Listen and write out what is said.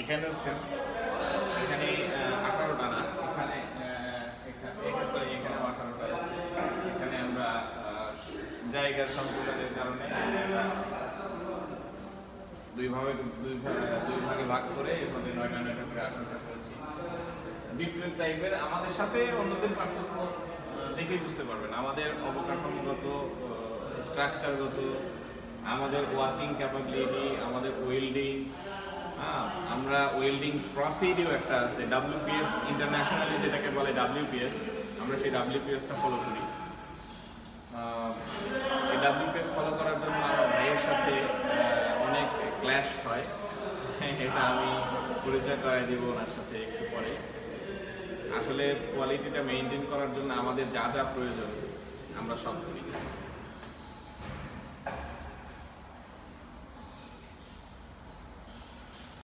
এখানেও সেম, এখানে 18টা না, এখানে এখানেও 18টা আছে। এখানে আমরা জায়গার সংকুলনের কারণে দুই ভাগে ভাগ করে এভাবে 9টা করে 18টা করেছি। ডিফারেন্ট টাইপের, আমাদের সাথে অন্যদের পার্থক্য দেখেই বুঝতে পারবেন। আমাদের অবকাঠামোগত, স্ট্রাকচারগত, আমাদের ওয়ার্কিং ক্যাপাবিলিটি, আমাদের ওয়েল্ডিং, আমরা ওয়েল্ডিং প্রসিডিও একটা আছে WPS, ইন্টারন্যাশনালি যেটাকে বলে WPS, আমরা সেই WPSটা ফলো করি। এই WPS ফলো করার জন্য আমার ভাইয়ের সাথে অনেক ক্ল্যাশ হয়, এটা আমি পরিচয় করাই দিব ওনার সাথে একটু পরে। আসলে কোয়ালিটিটা মেনটেন করার জন্য আমাদের যা যা প্রয়োজন আমরা সব করি।